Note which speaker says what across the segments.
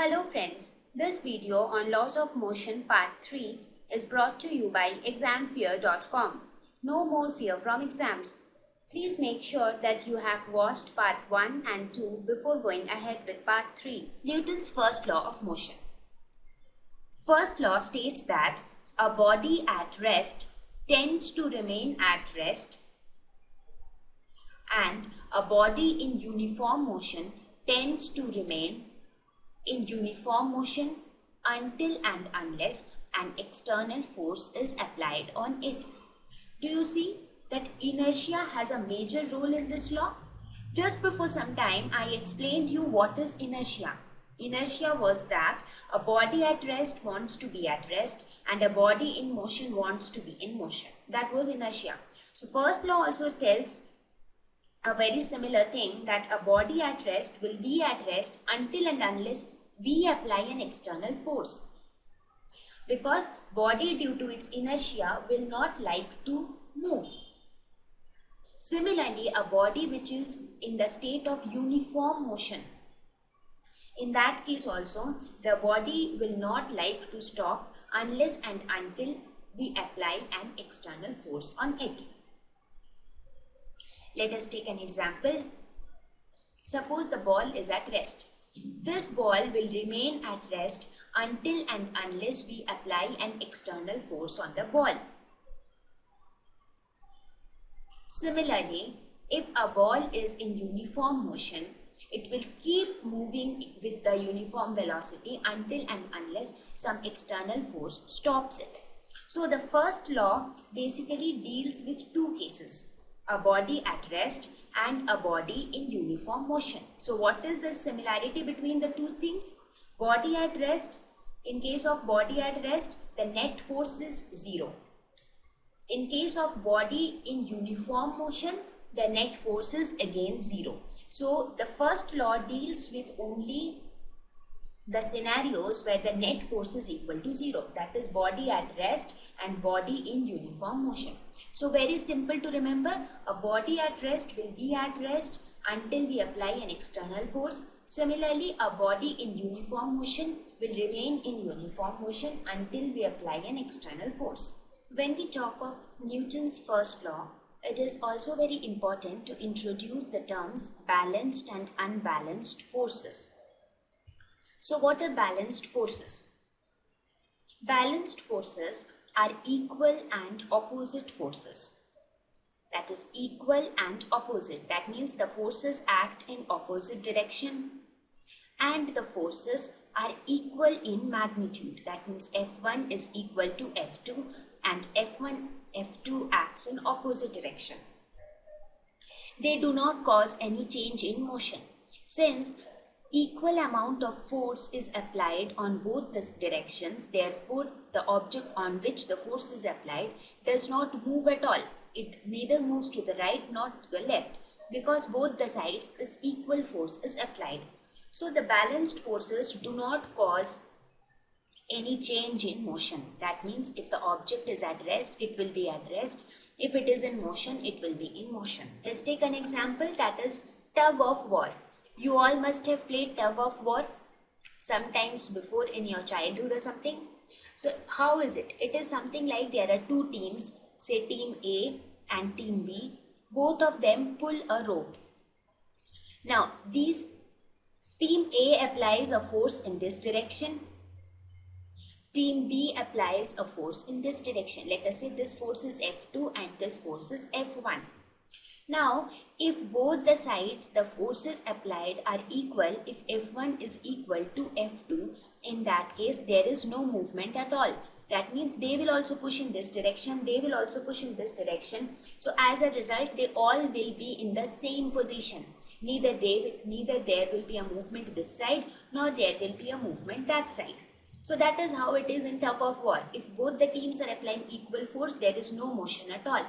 Speaker 1: Hello friends, this video on laws of motion part 3 is brought to you by examfear.com. No more fear from exams. Please make sure that you have watched part 1 and 2 before going ahead with part 3. Newton's first law of motion. First law states that a body at rest tends to remain at rest and a body in uniform motion tends to remain in uniform motion until and unless an external force is applied on it. Do you see that inertia has a major role in this law? Just before some time, I explained you what is inertia. Inertia was that a body at rest wants to be at rest and a body in motion wants to be in motion. That was inertia. So first law also tells a very similar thing, that a body at rest will be at rest until and unless we apply an external force, because body due to its inertia will not like to move. Similarly, a body which is in the state of uniform motion, in that case also the body will not like to stop unless and until we apply an external force on it. Let us take an example. Suppose the ball is at rest. This ball will remain at rest until and unless we apply an external force on the ball. Similarly, if a ball is in uniform motion, it will keep moving with the uniform velocity until and unless some external force stops it. So the first law basically deals with two cases: a body at rest and a body in uniform motion. So what is the similarity between the two things? Body at rest, in case of body at rest, the net force is 0. In case of body in uniform motion, the net force is again 0. So the first law deals with only the scenarios where the net force is equal to 0, that is body at rest and body in uniform motion. So very simple to remember, a body at rest will be at rest until we apply an external force. Similarly, a body in uniform motion will remain in uniform motion until we apply an external force. When we talk of Newton's first law, it is also very important to introduce the terms balanced and unbalanced forces. So what are balanced forces? Balanced forces are equal and opposite forces. That is equal and opposite. That means the forces act in opposite direction and the forces are equal in magnitude. That means F1 is equal to F2 and F2 acts in opposite direction. They do not cause any change in motion. Since equal amount of force is applied on both these directions, therefore the object on which the force is applied does not move at all. It neither moves to the right nor to the left, because both the sides this equal force is applied. So the balanced forces do not cause any change in motion. That means if the object is at rest, it will be at rest. If it is in motion, it will be in motion. Let's take an example, that is tug of war. You all must have played tug of war sometimes before in your childhood or something. So how is it? It is something like there are two teams, say team A and team B. Both of them pull a rope. Now team A applies a force in this direction. Team B applies a force in this direction. Let us say this force is F2 and this force is F1. Now, if both the sides the forces applied are equal, if F1 is equal to F2, in that case there is no movement at all. That means they will also push in this direction, they will also push in this direction. So as a result, they all will be in the same position. Neither there will be a movement this side nor there will be a movement that side. So that is how it is in tug of war. If both the teams are applying equal force, there is no motion at all.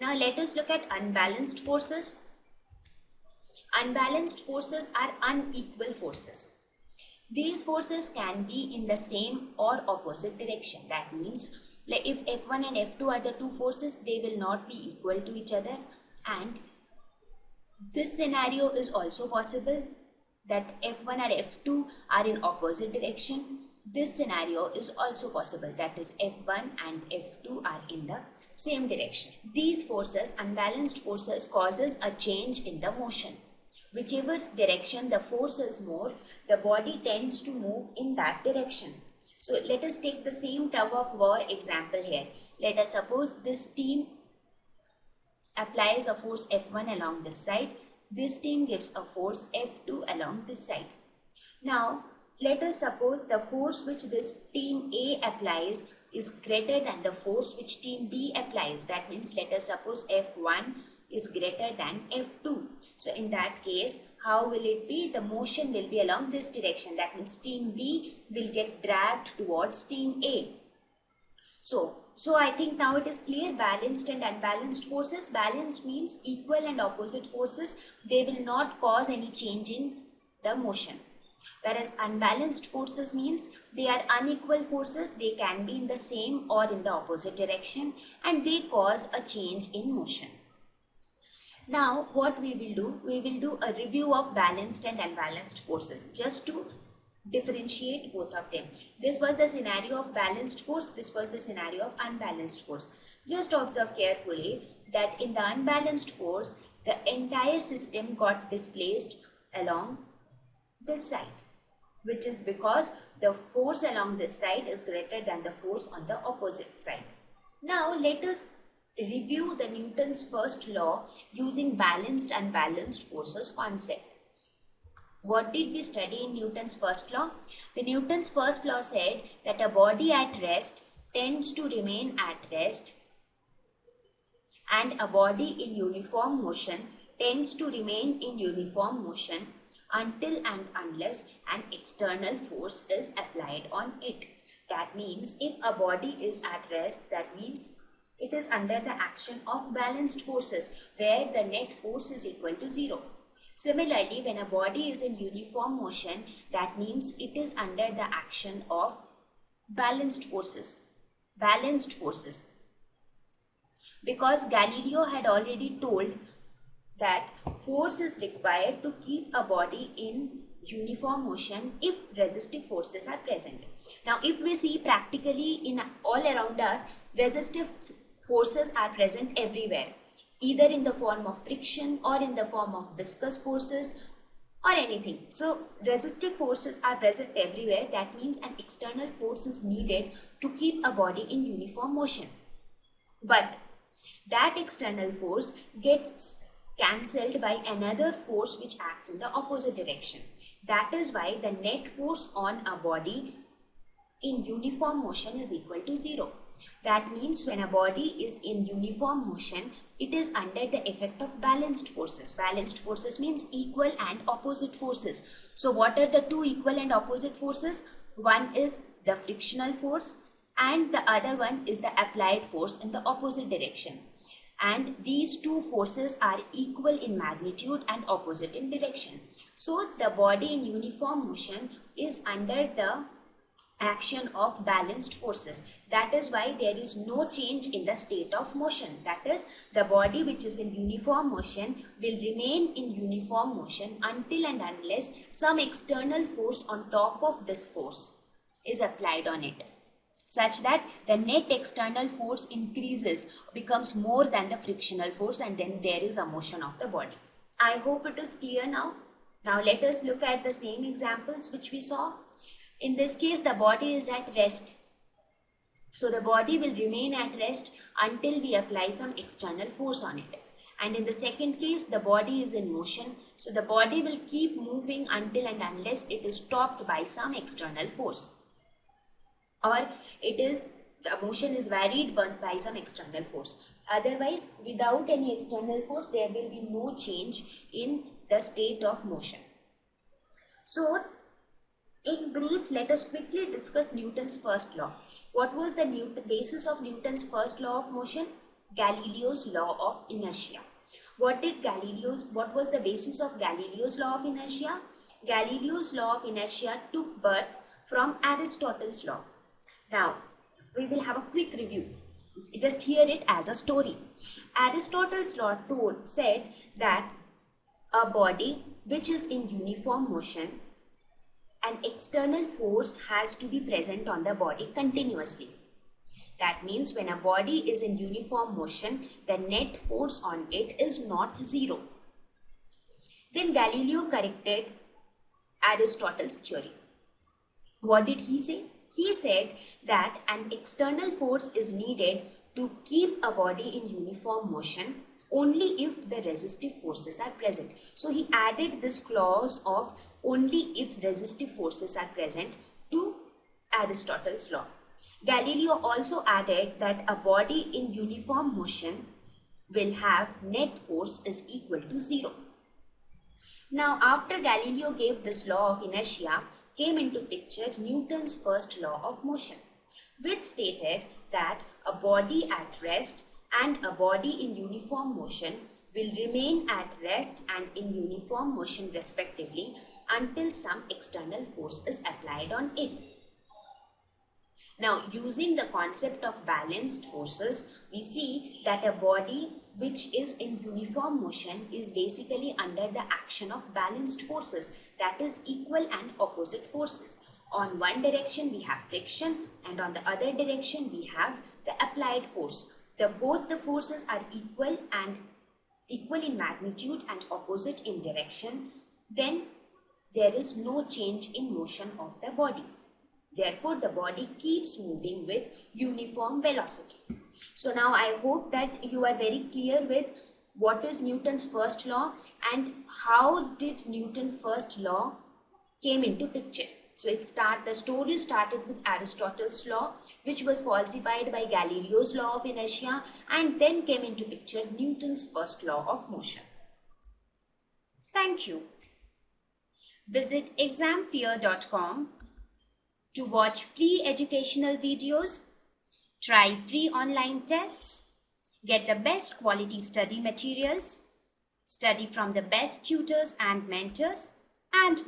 Speaker 1: Now let us look at unbalanced forces. Unbalanced forces are unequal forces. These forces can be in the same or opposite direction. That means if F1 and F2 are the two forces, they will not be equal to each other, and this scenario is also possible. that F1 and F2 are in opposite direction. This scenario is also possible, that is F1 and F2 are in the same direction. These forces, unbalanced forces, causes a change in the motion. Whichever direction the force is more, the body tends to move in that direction. So let us take the same tug of war example here. Let us suppose this team applies a force F1 along this side. This team gives a force F2 along this side. Now, let us suppose the force which this team A applies is greater than the force which team B applies. That means let us suppose F1 is greater than F2. So in that case, how will it be? The motion will be along this direction. That means team B will get dragged towards team A. So I think now it is clear, balanced and unbalanced forces. Balanced means equal and opposite forces. They will not cause any change in the motion. Whereas unbalanced forces means they are unequal forces. They can be in the same or in the opposite direction and they cause a change in motion. Now what we will do a review of balanced and unbalanced forces just to differentiate both of them. This was the scenario of balanced force, this was the scenario of unbalanced force. Just observe carefully that in the unbalanced force, the entire system got displaced along this side, which is because the force along this side is greater than the force on the opposite side. Now let us review the Newton's first law using balanced and unbalanced forces concept. What did we study in Newton's first law? The Newton's first law said that a body at rest tends to remain at rest and a body in uniform motion tends to remain in uniform motion until and unless an external force is applied on it. That means if a body is at rest, that means it is under the action of balanced forces where the net force is equal to 0. Similarly, when a body is in uniform motion, that means it is under the action of balanced forces. Balanced forces. Because Galileo had already told that force is required to keep a body in uniform motion if resistive forces are present. Now, if we see practically in all around us, resistive forces are present everywhere, either in the form of friction or in the form of viscous forces or anything. So resistive forces are present everywhere. That means an external force is needed to keep a body in uniform motion. But that external force gets cancelled by another force which acts in the opposite direction. That is why the net force on a body in uniform motion is equal to 0. That means when a body is in uniform motion, it is under the effect of balanced forces. Balanced forces means equal and opposite forces. So what are the two equal and opposite forces? One is the frictional force and the other one is the applied force in the opposite direction. And these two forces are equal in magnitude and opposite in direction. So the body in uniform motion is under the action of balanced forces. That is why there is no change in the state of motion. That is, the body which is in uniform motion will remain in uniform motion until and unless some external force on top of this force is applied on it, such that the net external force increases, becomes more than the frictional force, and then there is a motion of the body. I hope it is clear now. Now let us look at the same examples which we saw. In this case, the body is at rest. So the body will remain at rest until we apply some external force on it. And in the second case, the body is in motion. So the body will keep moving until and unless it is stopped by some external force. Or the motion is varied by some external force. Otherwise, without any external force, there will be no change in the state of motion. So, in brief, let us quickly discuss Newton's first law. What was the basis of Newton's first law of motion? Galileo's law of inertia. What was the basis of Galileo's law of inertia? Galileo's law of inertia took birth from Aristotle's law. Now, we will have a quick review. Just hear it as a story. Aristotle's law said that a body which is in uniform motion, an external force has to be present on the body continuously. That means when a body is in uniform motion, the net force on it is not zero. Then Galileo corrected Aristotle's theory. What did he say? He said that an external force is needed to keep a body in uniform motion only if the resistive forces are present. So he added this clause of only if resistive forces are present to Aristotle's law. Galileo also added that a body in uniform motion will have net force is equal to zero. Now, after Galileo gave this law of inertia, came into picture Newton's first law of motion, which stated that a body at rest and a body in uniform motion will remain at rest and in uniform motion respectively until some external force is applied on it. Now, using the concept of balanced forces, we see that a body which is in uniform motion is basically under the action of balanced forces, that is equal and opposite forces. On one direction we have friction and on the other direction we have the applied force. Both the forces are equal in magnitude and opposite in direction. Then there is no change in motion of the body. Therefore, the body keeps moving with uniform velocity. So now I hope that you are very clear with what is Newton's first law and how did Newton's first law came into picture. So the story started with Aristotle's law, which was falsified by Galileo's law of inertia, and then came into picture Newton's first law of motion. Thank you. Visit examfear.com to watch free educational videos, try free online tests, get the best quality study materials, study from the best tutors and mentors, and